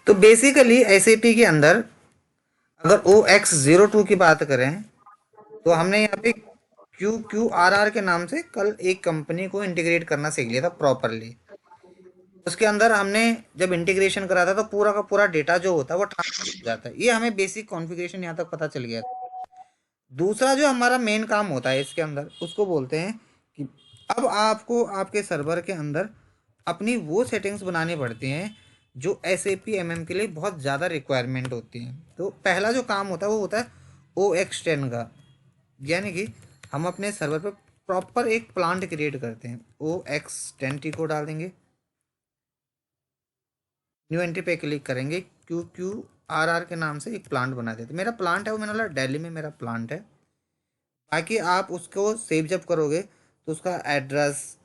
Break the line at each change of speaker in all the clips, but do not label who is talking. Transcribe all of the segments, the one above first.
तो basically SAP के अंदर अगर OX02 की बात करें तो हमने यहाँ पे QQRR के नाम से कल एक कंपनी को इंटीग्रेट करना सीख लिया था प्रॉपरली। उसके अंदर हमने जब इंटीग्रेशन करा था तो पूरा का पूरा डेटा जो होता है वो ट्रांसफर हो जाता है। ये हमें बेसिक कॉन्फ़िगरेशन यहाँ तक पता चल गया। दूसरा जो हमारा मेन काम होता है इसके अंदर उसको बोलते हैं कि अब आपको आपके सर्वर के अंदर अपनी वो सेटिंग्स बनानी पड़ती हैं जो SAP MM के लिए बहुत ज़्यादा रिक्वायरमेंट होती हैं। तो पहला जो काम होता है वो होता है OX10 का, यानी कि हम अपने सर्वर पर प्रॉपर एक प्लांट क्रिएट करते हैं। OX10T को डाल देंगे, न्यू एंट्री पे क्लिक करेंगे, QQRR के नाम से एक प्लांट बना देते। मेरा प्लांट है वो, मैंने बोला दिल्ली में मेरा प्लांट है। बाकी आप उसको सेव जब करोगे तो उसका एड्रेस,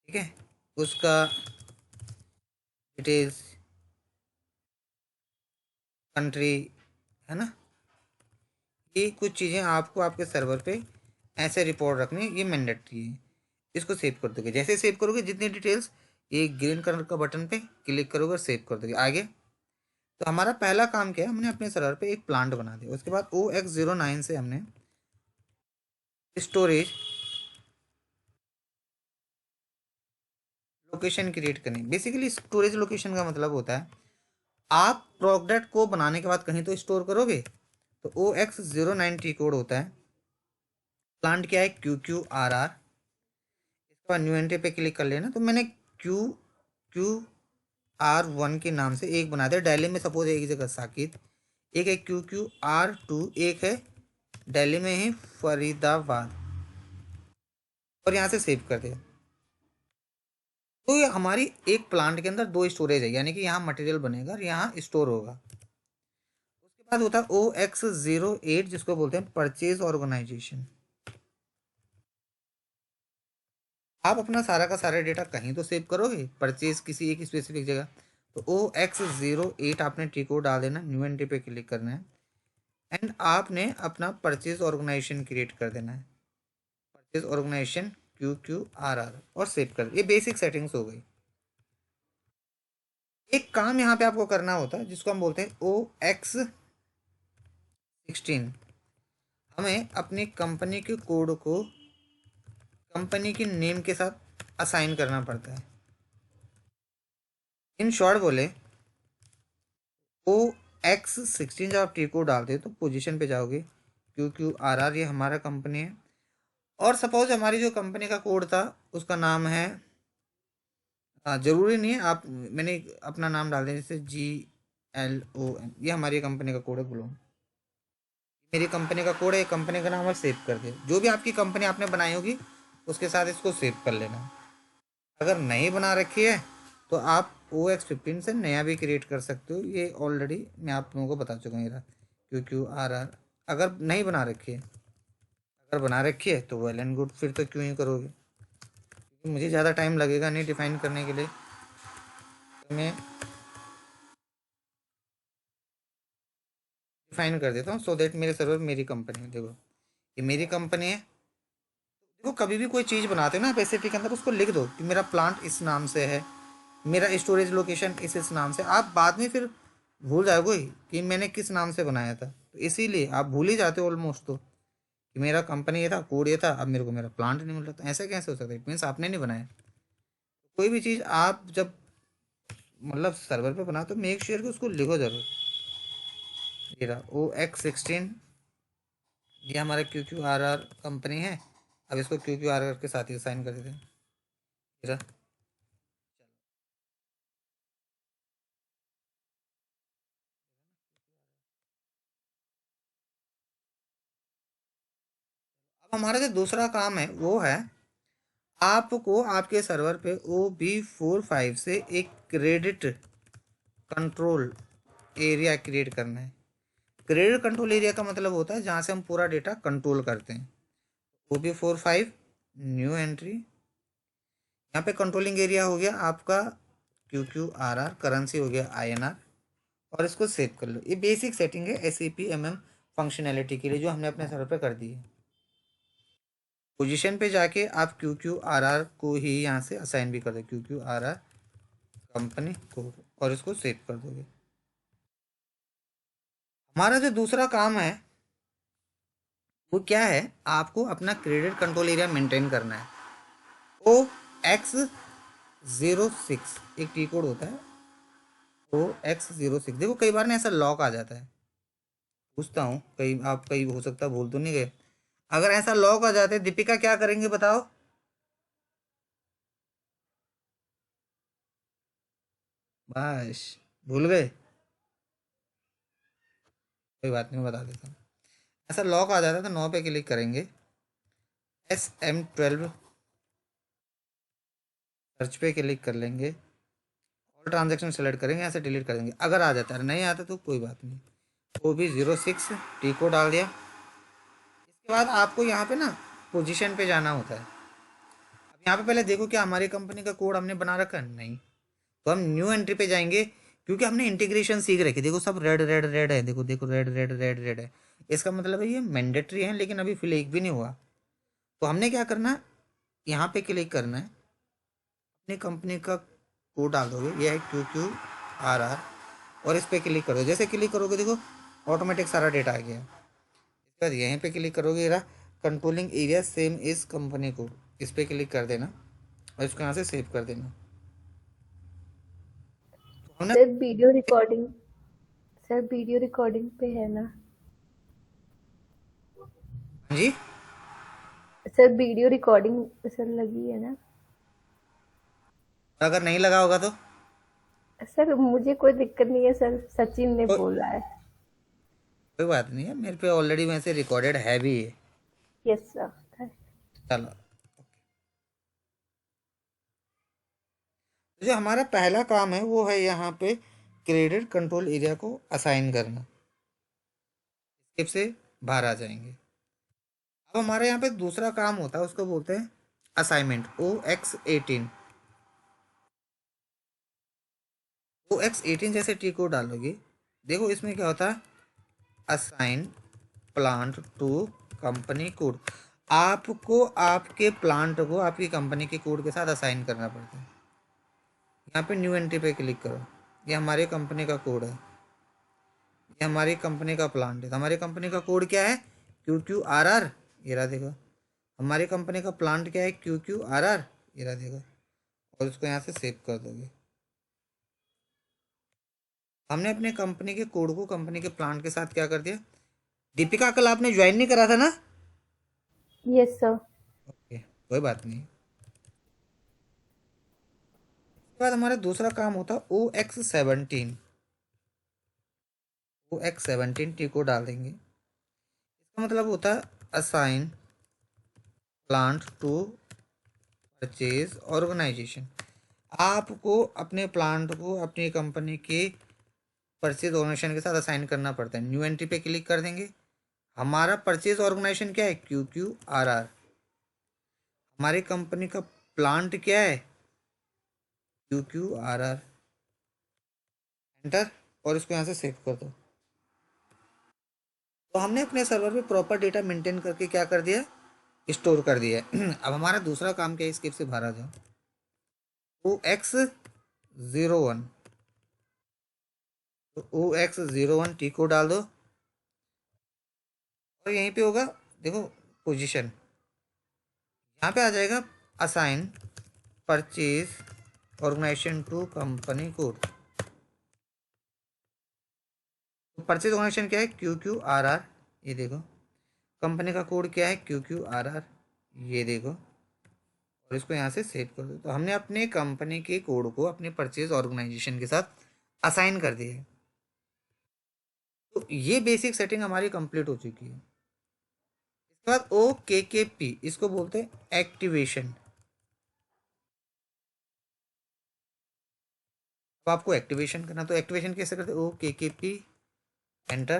ठीक है, उसका डिटेल्स, कंट्री, है ना, ये कुछ चीज़ें आपको आपके सर्वर पे ऐसे रिपोर्ट रखनी है, ये मैंडेटरी है। इसको सेव कर दोगे, जैसे सेव करोगे जितनी डिटेल्स, ये ग्रीन कलर का बटन पे क्लिक करोगे और सेव कर दोगे आगे। तो हमारा पहला काम क्या है, हमने अपने सर्वर पे एक प्लांट बना दिया। उसके बाद OX09 से हमने स्टोरेज लोकेशन क्रिएट करनी। बेसिकली स्टोरेज लोकेशन का मतलब होता है आप प्रोडक्ट को बनाने के बाद कहीं तो स्टोर करोगे, तो OX09T कोड होता है। प्लांट क्या है, QQRR। इसके बाद न्यू एंट्री पे क्लिक कर लेना। तो मैंने QQR1 के नाम से एक बना दिया दिल्ली में, सपोज एक जगह साकित, एक है QQR2, एक है दिल्ली में ही फरीदाबाद, और यहाँ से सेव कर दिया। तो ये हमारी एक प्लांट के अंदर दो स्टोरेज है, यानी कि यहाँ मटेरियल बनेगा और यहाँ स्टोर होगा। उसके बाद होता है OX08 जिसको बोलते हैं परचेज ऑर्गेनाइजेशन। आप अपना सारा का सारा डेटा कहीं तो सेव करोगे, परचेज किसी एक स्पेसिफिक जगह। तो OX08 आपने टी कोड डाल देना, न्यू एंट्री पे क्लिक करना है, एंड आपने अपना परचेज ऑर्गेनाइजेशन क्रिएट कर देना है, परचेज ऑर्गेनाइजेशन QQRR, और सेव कर। ये बेसिक सेटिंग्स हो गई। एक काम यहाँ पे आपको करना होता है जिसको हम बोलते हैं OX16। हमें अपनी कंपनी के कोड को कंपनी की नेम के साथ असाइन करना पड़ता है। इन शॉर्ट बोले, OX16 जब आप टी कोड डालते हो तो पोजीशन पे जाओगे, QQRR, ये हमारा कंपनी है। और सपोज हमारी जो कंपनी का कोड था उसका नाम है, जरूरी नहीं है आप, मैंने अपना नाम डाल दिया जैसे GLON, ये हमारी कंपनी का कोड है, ग्लोन मेरी कंपनी का कोड है, कंपनी का नाम है, सेव कर दे। जो भी आपकी कंपनी आपने बनाई होगी उसके साथ इसको सेव कर लेना। अगर नहीं बना रखी है तो आप OX15 से नया भी क्रिएट कर सकते हो, ये ऑलरेडी मैं आप लोगों को बता चुका हूँ। मेरा QQRR अगर नहीं बना रखी है, अगर बना रखी है तो वेल एंड गुड, फिर तो क्यों ही करोगे, क्योंकि मुझे ज़्यादा टाइम लगेगा नहीं डिफाइन करने के लिए। तो मैं डिफाइन कर देता हूँ सो दैट मेरे सर्वर मेरी कंपनी है। देखो ये मेरी कंपनी है। देखो कभी भी कोई चीज़ बनाते हो ना आप एसएपी के अंदर, उसको लिख दो कि मेरा प्लांट इस नाम से है, मेरा स्टोरेज लोकेशन इस नाम से। आप बाद में फिर भूल जाओगे कि मैंने किस नाम से बनाया था, तो इसीलिए आप भूल ही जाते हो ऑलमोस्ट। तो कि मेरा कंपनी ये था, कोड ये था, अब मेरे को मेरा प्लांट नहीं मिल रहा, तो ऐसा कैसे हो सकता है, मीन्स आपने नहीं बनाया। कोई भी चीज़ आप जब मतलब सर्वर पे बनाओ तो मेक श्योर कि उसको लिखो जरूर। ये रहा OX16, ये हमारा QQRR कंपनी है। अब इसको QQRR के साथ ही साइन कर देते हैं। ये रहा। अब हमारा जो दूसरा काम है वो है आपको आपके सर्वर पे OB45 से एक क्रेडिट कंट्रोल एरिया क्रिएट करना है। क्रेडिट कंट्रोल एरिया का मतलब होता है जहाँ से हम पूरा डेटा कंट्रोल करते हैं। OB45 न्यू एंट्री, यहाँ पे कंट्रोलिंग एरिया हो गया आपका QQRR, करेंसी हो गया INR, और इसको सेव कर लो। ये बेसिक सेटिंग है SAP फंक्शनैलिटी के लिए जो हमने अपने सर्वर पे कर दी है। पोजीशन पे जाके आप QQRR को ही यहाँ से असाइन भी कर दो, QQRR कंपनी कोड और इसको सेव कर दोगे। हमारा जो दूसरा काम है वो क्या है, आपको अपना क्रेडिट कंट्रोल एरिया मेंटेन करना है। OX06 एक टी कोड होता है, OX06। देखो कई बार ना ऐसा लॉक आ जाता है, पूछता हूँ कहीं आप कहीं हो सकता है भूल तो नहीं गए। अगर ऐसा लॉक आ जाते दीपिका क्या करेंगे बताओ? बस भूल गए, कोई बात नहीं, मैं बता देता हूँ। ऐसा लॉक आ जाता है तो 9 पे क्लिक करेंगे, SM12 सर्च पे क्लिक कर लेंगे और ट्रांजेक्शन सेलेक्ट करेंगे, यहाँ से डिलीट कर देंगे। अगर आ जाता है, नहीं आता तो कोई बात नहीं। वो भी 06 टी को डाल दिया। इसके बाद आपको यहाँ पे ना पोजीशन पे जाना होता है। अब यहाँ पे पहले देखो क्या हमारी कंपनी का कोड हमने बना रखा है, नहीं। तो हम न्यू एंट्री पे जाएंगे, क्योंकि हमने इंटीग्रेशन सीख रखी। देखो सब रेड रेड रेड है, देखो देखो रेड रेड रेड रेड है। इसका मतलब है ये मैंडेटरी है, लेकिन अभी फिल एक भी नहीं हुआ। तो हमने क्या करना है, यहाँ पे क्लिक करना है, अपनी कंपनी का कोड डाल दोगे, ये है QQRR, और इस पर क्लिक करो। जैसे क्लिक करोगे देखो ऑटोमेटिक सारा डेटा आ गया। इसके बाद यहीं पे क्लिक करोगे, रहा कंट्रोलिंग एरिया सेम इस कंपनी को, इस पर क्लिक कर देना और इसको यहाँ से सेव कर देना। तो हमने,
sir video recording, sir video recording पे है ना?
हाँ जी,
सर वीडियो रिकॉर्डिंग सर लगी है ना?
और अगर नहीं लगा होगा तो
सर मुझे कोई दिक्कत नहीं है सर, सचिन ने
कोई
बोला है।
कोई बात नहीं है, मेरे पे ऑलरेडी वैसे रिकॉर्डेड है भी ये।
Yes sir.
चलो, तो जो हमारा पहला काम है वो है यहाँ पे क्रेडिट कंट्रोल एरिया को असाइन करना। स्किप से बाहर आ जाएंगे। अब हमारे यहाँ पे दूसरा काम होता है, उसको बोलते हैं असाइनमेंट, OX18। OX18 जैसे टी कोड डालोगे, देखो इसमें क्या होता है, assign plant to company code. आपको आपके प्लांट को आपकी कंपनी के कोड के साथ असाइन करना पड़ता है। यहाँ पे न्यू एंट्री पे क्लिक करो, ये हमारी कंपनी का कोड है, ये हमारी कंपनी का प्लांट है। तो हमारी कंपनी का कोड क्या है, QQRR, ये रहा देखो। हमारी कंपनी का प्लांट क्या है, QQRR, ये रहा देखो। और इसको यहाँ से सेव कर दोगे। हमने अपने कंपनी के कोड को कंपनी के प्लांट के साथ क्या कर दिया। दीपिका कल आपने ज्वाइन नहीं करा था ना?
Yes sir.
ओके, कोई बात नहीं। उसके बाद हमारा दूसरा काम होता है OX17। OX17 टी को डाल देंगे। इसका मतलब होता है assign plant to purchase organisation. आपको अपने प्लांट को अपनी कंपनी के परचेज ऑर्गेनाइजेशन के साथ असाइन करना पड़ता है। न्यू एंट्री पे क्लिक कर देंगे। हमारा परचेज ऑर्गेनाइजेशन क्या है, QQRR। हमारी कंपनी का प्लांट क्या है, QQRR। एंटर, और इसको यहाँ से सेव कर दो। तो हमने अपने सर्वर पे प्रॉपर डेटा मेंटेन करके क्या कर दिया, स्टोर कर दिया है। अब हमारा दूसरा काम क्या है, स्किप से बाहर आ जाओ। OX01, तो OX01 टी को डाल दो और यहीं पे होगा देखो पोजीशन, यहाँ पे आ जाएगा assign purchase organisation to company code. तो परचेज ऑर्गेनाइजेशन क्या है, QQRR, ये देखो। कंपनी का कोड क्या है, QQRR, ये देखो। और इसको यहाँ से सेव कर दो। तो हमने अपने कंपनी के कोड को अपने परचेज ऑर्गेनाइजेशन के साथ असाइन कर दिया है। तो ये बेसिक सेटिंग हमारी कंप्लीट हो चुकी है। इसके बाद OKKP, इसको बोलते हैं एक्टिवेशन। अब आपको एक्टिवेशन करना, तो एक्टिवेशन कैसे करते हैं, OKKP एंटर,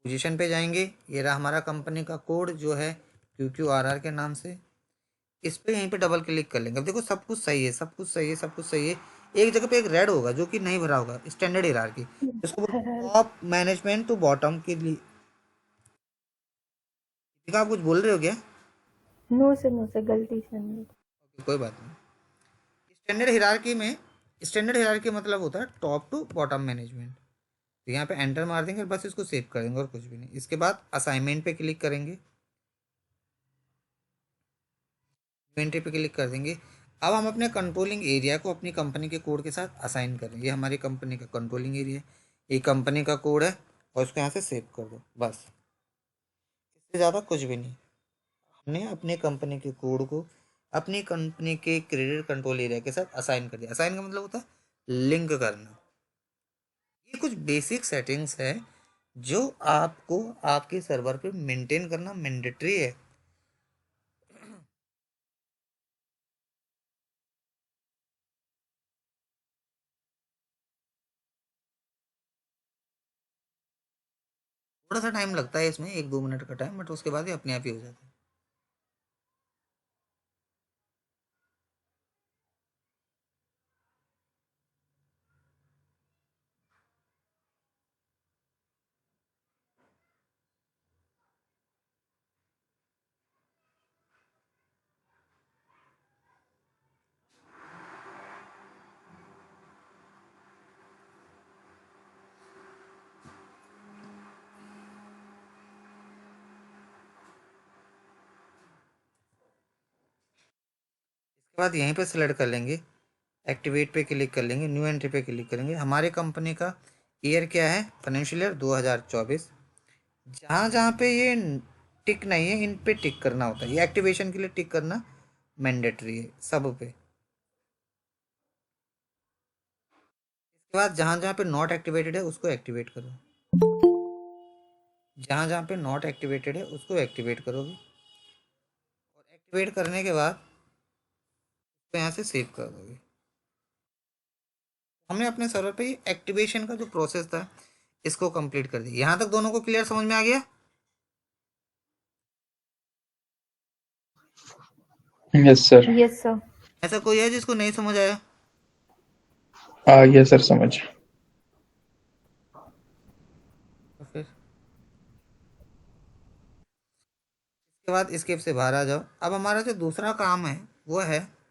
पोजीशन पे जाएंगे, ये रहा हमारा कंपनी का कोड जो है QQRR के नाम से। इस पे यहीं पे डबल क्लिक कर लेंगे। अब देखो सब कुछ सही है, सब कुछ सही है, सब कुछ सही है। एक जगह पे एक रेड होगा जो कि नहीं भरा होगा, स्टैंडर्ड हिरार्की, इसको बोलते हैं टॉप मैनेजमेंट टू बॉटम के लिए। ठीक है, आप कुछ बोल रहे हो क्या?
नो सर गलती से नहीं।
कोई बात नहीं। स्टैंडर्ड हिरार्की मतलब होता है टॉप टू बॉटम मैनेजमेंट। तो यहाँ पे एंटर मार देंगे और बस इसको सेव कर देंगे और कुछ भी नहीं। इसके बाद असाइनमेंट पे क्लिक करेंगे, एंट्री पे क्लिक कर देंगे। अब हम अपने कंट्रोलिंग एरिया को अपनी कंपनी के कोड के साथ असाइन करें। ये हमारी कंपनी का कंट्रोलिंग एरिया है, ये कंपनी का कोड है और उसको यहाँ से सेव कर दो बस। इससे ज़्यादा कुछ भी नहीं। हमने अपने कंपनी के कोड को अपनी कंपनी के क्रेडिट कंट्रोल एरिया के साथ असाइन कर दिया। असाइन का मतलब होता है लिंक करना। ये कुछ बेसिक सेटिंग्स है जो आपको आपके सर्वर पे मेंटेन करना मैंडेटरी है। थोड़ा सा टाइम लगता है इसमें, 1-2 मिनट का टाइम, बट उसके बाद ये अपने आप ही हो जाता है। इसके बाद यहीं पे सिलेक्ट कर लेंगे, एक्टिवेट पे क्लिक कर लेंगे, न्यू एंट्री पे क्लिक करेंगे। हमारे कंपनी का ईयर क्या है, फाइनेंशियल ईयर 2024। जहाँ जहाँ पे ये टिक नहीं है इन पे टिक करना होता है। ये एक्टिवेशन के लिए टिक करना मैंडेटरी है सब पे। इसके बाद जहाँ जहाँ पे नॉट एक्टिवेटेड है उसको एक्टिवेट करो। जहाँ जहाँ पे नॉट एक्टिवेटेड है उसको एक्टिवेट करोगे और एक्टिवेट करने के बाद उसको यहाँ से सेव कर दोगे। हमने अपने सर्वर पे एक्टिवेशन का जो प्रोसेस था इसको कंप्लीट कर दिया। यहाँ तक दोनों को क्लियर समझ में आ गया?
Yes sir.
Yes sir.
ऐसा कोई है जिसको नहीं समझ आया?
यस सर समझ।
तो फिर इसके बाद स्केप से बाहर आ जाओ। अब हमारा जो दूसरा काम है वो है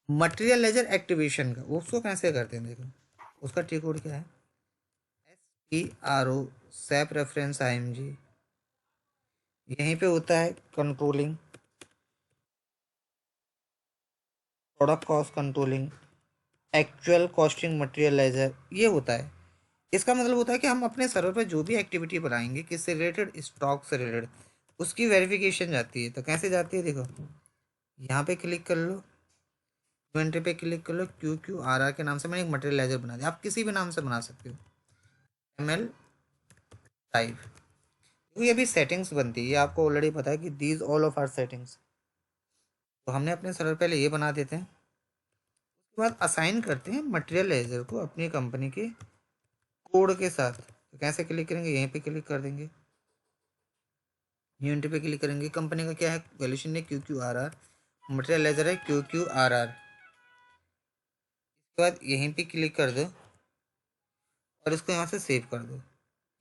मटेरियल लेजर एक्टिवेशन का। उसको कैसे करते हैं देखो, उसका टी कोड क्या है, SPRO सैप रेफरेंस IMG। यहीं पे होता है controlling, product cost controlling, actual costing materialiser, ये होता है। इसका मतलब होता है कि हम अपने सर्वर पर जो भी एक्टिविटी बनाएंगे किससे रिलेटेड, स्टॉक से रिलेटेड, उसकी वेरिफिकेशन जाती है। तो कैसे जाती है देखो, यहाँ पे क्लिक कर लो, इन्वेंट्री पे क्लिक कर लो, QQRR के नाम से मैंने एक मटेरियलाइजर बना दिया। आप किसी भी नाम से बना सकते हो, ML टाइप। ये भी सेटिंग्स बनती है, ये आपको ऑलरेडी पता है कि these all of are settings. तो हमने अपने सर्वर पहले ये बना देते हैं। उसके बाद असाइन करते हैं मटेरियलाइजर को अपनी कंपनी के कोड के साथ। तो कैसे क्लिक करेंगे, यहीं पे क्लिक कर देंगे, न्यू एंट्री पे क्लिक करेंगे। कंपनी का क्या है, वैल्यूशन है QQRR, मटेरियलाइजर है QQRR। इसके बाद यहीं पे क्लिक कर दो और इसको यहाँ से सेव कर दो।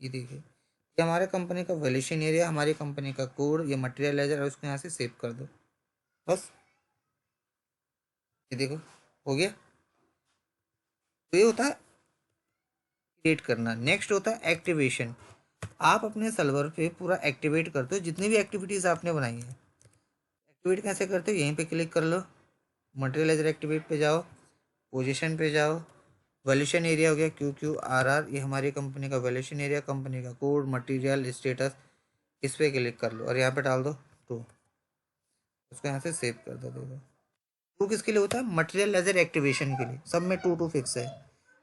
ये देखिए, ये हमारे कंपनी का वैल्यूशन एरिया, हमारी कंपनी का कोड, ये मटेरियलाइजर, और इसको यहाँ से सेव कर दो बस। ये देखो हो गया। तो ये होता है क्रिएट करना। नेक्स्ट होता है एक्टिवेशन। आप अपने सर्वर पे पूरा एक्टिवेट करते हो जितनी भी एक्टिविटीज़ आपने बनाई है। एक्टिवेट कैसे करते हो, यहीं पे क्लिक कर लो, मटेरियलाइजर एक्टिवेट पे जाओ, पोजीशन पे जाओ, वैल्यूशन एरिया हो गया QQRR, ये हमारी कंपनी का वैल्यूशन एरिया, कंपनी का कोड, मटेरियल स्टेटस, इस पे क्लिक कर लो और यहाँ पे डाल दो 2। उसको यहाँ से सेव कर दो। देखो 2 किसके लिए होता है, मटेरियल लेजर एक्टिवेशन के लिए। सब में 2 फिक्स है।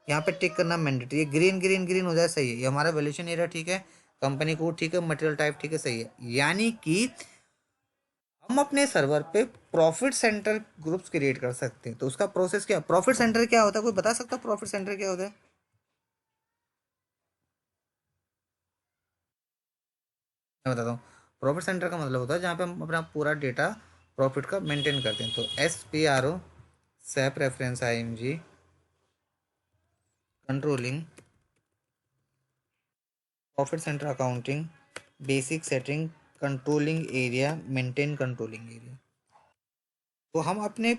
यहाँ पे टिक करना मैंडेटरी है, ग्रीन ग्रीन ग्रीन हो जाए सही है। ये हमारा वैल्यूशन एरिया ठीक है, कंपनी कोड ठीक है, मटेरियल टाइप ठीक है, सही है। यानी कि हम अपने सर्वर पे प्रॉफिट सेंटर ग्रुप्स क्रिएट कर सकते हैं। तो उसका प्रोसेस क्या, प्रॉफिट सेंटर क्या होता है, कोई बता सकता है प्रॉफिट सेंटर क्या होता है? मैं बताता हूँ। प्रॉफिट सेंटर का मतलब होता है जहाँ पे हम अपना पूरा डेटा प्रॉफिट का मेंटेन करते हैं। तो SPRO SAP reference IMG controlling, profit centre accounting, basic setting, controlling area, maintain controlling area. तो हम अपने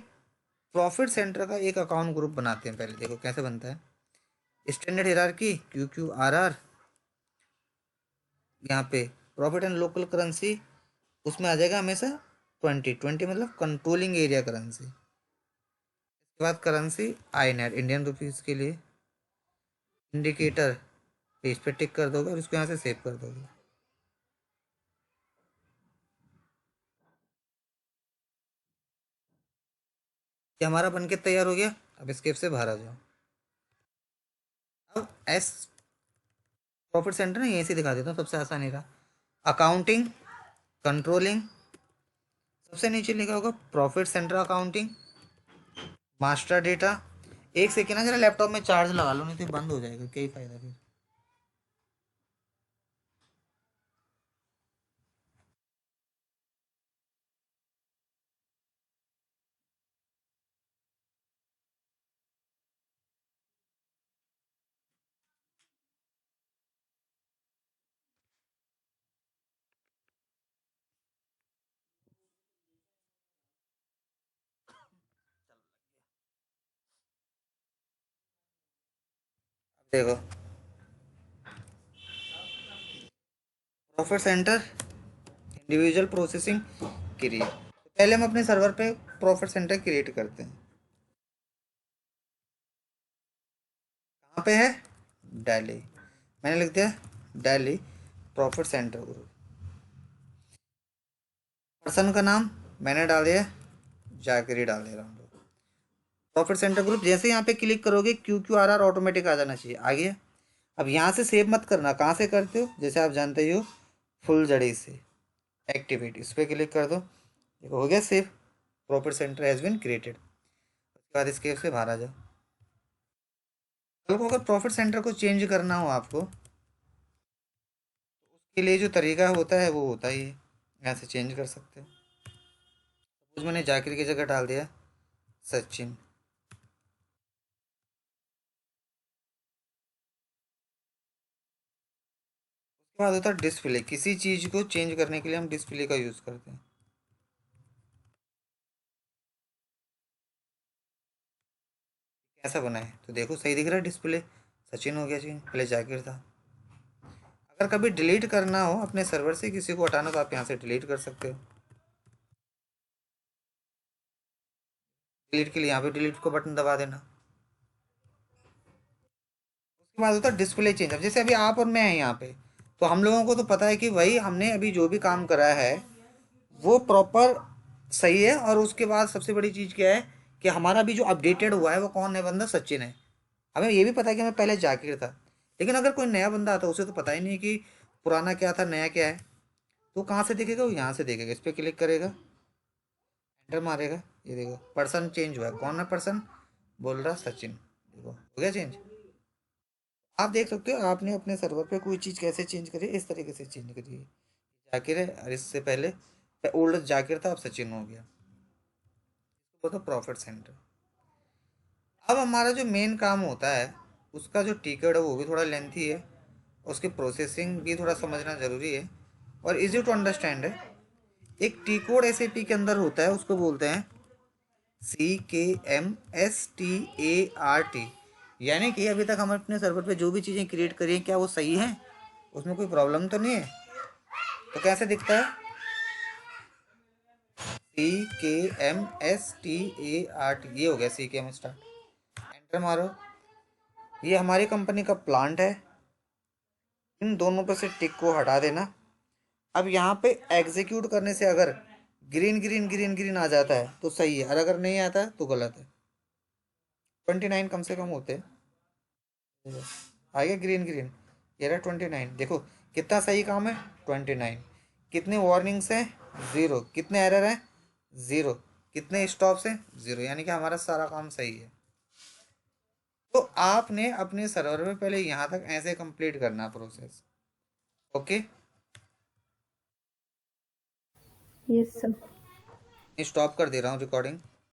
प्रॉफिट सेंटर का एक अकाउंट ग्रुप बनाते हैं। पहले देखो कैसे बनता है। Standard hierarchy Q Q R R, यहाँ पे प्रॉफिट एंड लोकल करेंसी, उसमें आ जाएगा हमेशा 2020 मतलब कंट्रोलिंग एरिया करेंसी। इसके बाद करेंसी आई नेट इंडियन रुपीज़ के लिए। इंडिकेटर पेज पे टिक कर दोगे और उसको यहाँ से सेव कर दोगे। ये हमारा बनके तैयार हो गया। अब स्केप से बाहर आ जाओ। अब एस प्रॉफिट सेंटर ना यहीं से दिखा देता हूँ, सबसे आसान ही रहा। अकाउंटिंग, कंट्रोलिंग, सबसे नीचे लिखा होगा profit centre accounting, master data. एक सेकेंड ना, जरा लैपटॉप में चार्ज लगा लो, नहीं तो बंद हो जाएगा, क्या ही फायदा फिर। देखो profit centre individual processing create. पहले हम अपने सर्वर पे प्रॉफिट सेंटर क्रिएट करते हैं। कहाँ पे है? दिल्ली। मैंने लिख दिया Delhi profit centre group. Person का नाम मैंने डाल दिया, जाकिरी डाल दे रहा हूँ। प्रॉफिट सेंटर ग्रुप जैसे यहाँ पे क्लिक करोगे Q Q R R automatic आ जाना चाहिए। आ गया। अब यहाँ से सेव मत करना। कहाँ से करते हो? जैसे आप जानते ही हो, फुल जड़ी से एक्टिविटी इस पर क्लिक कर दो। देखो हो गया save, profit centre has been created. उसके बाद इसके से बाहर आ जाओ। कल को अगर प्रॉफिट सेंटर को चेंज करना हो आपको, उसके लिए जो तरीका होता है वो होता ही है, यहाँ से चेंज कर सकते हो। सपोज मैंने जाकिर की जगह डाल दिया सचिन। उसके बाद होता है डिस्प्ले। किसी चीज़ को चेंज करने के लिए हम डिस्प्ले का यूज़ करते हैं। कैसा बना है तो देखो सही दिख रहा है डिस्प्ले। सचिन हो गया चेंज, पहले जाकिर था। अगर कभी डिलीट करना हो अपने सर्वर से किसी को हटाना, तो आप यहाँ से डिलीट कर सकते हो। डिलीट के लिए यहाँ पे डिलीट को बटन दबा देना। उसके बाद होता है डिस्प्ले चेंज। अब जैसे अभी आप और मैं हैं यहाँ पे, तो हम लोगों को तो पता है कि भाई हमने अभी जो भी काम करा है वो प्रॉपर सही है। और उसके बाद सबसे बड़ी चीज़ क्या है कि हमारा भी जो अपडेटेड हुआ है वो कौन है? बंदा सचिन है। हमें ये भी पता है कि हमें पहले जाकिर था। लेकिन अगर कोई नया बंदा आता, उसे तो पता ही नहीं कि पुराना क्या था नया क्या है। तो कहाँ से देखेगा? वो यहाँ से देखेगा। इस पर क्लिक करेगा, एंटर मारेगा, ये देखो पर्सन चेंज हुआ है। कौन है पर्सन? बोल रहा सचिन। देखो हो गया चेंज। आप देख सकते हो आपने अपने सर्वर पे कोई चीज़ कैसे चेंज करी है, इस तरीके से चेंज करी है। जाकिर है और इससे पहले ओल्ड जाकिर था, अब सचिन हो गया। वो तो प्रॉफिट सेंटर। अब हमारा जो मेन काम होता है उसका जो टिकट है वो भी थोड़ा लेंथी है, उसकी प्रोसेसिंग भी थोड़ा समझना ज़रूरी है और इजी टू अंडरस्टैंड है। एक टी कोड एसएपी के अंदर होता है, उसको बोलते हैं CKMSTART। यानी कि अभी तक हम अपने सर्वर पे जो भी चीज़ें क्रिएट करी हैं क्या वो सही हैं, उसमें कोई प्रॉब्लम तो नहीं है। तो कैसे दिखता है? CKMSTART, ये हो गया CKM स्टार्ट। एंटर मारो। ये हमारी कंपनी का प्लांट है। इन दोनों पे से टिक को हटा देना। अब यहाँ पे एग्जीक्यूट करने से अगर ग्रीन ग्रीन ग्रीन ग्रीन आ जाता है तो सही है, और अगर नहीं आता है तो गलत है। 29 कम से कम होते हैं। आ गया ग्रीन ग्रीन, ये रहा 29। देखो कितना सही काम है 29। कितने वार्निंग्स हैं? ज़ीरो। कितने एरर हैं? ज़ीरो। कितने स्टॉप्स हैं? ज़ीरो। यानी कि हमारा सारा काम सही है। तो आपने अपने सर्वर में पहले यहाँ तक ऐसे कंप्लीट करना process. Okay,
yes sir.
Stop कर दे रहा हूँ रिकॉर्डिंग।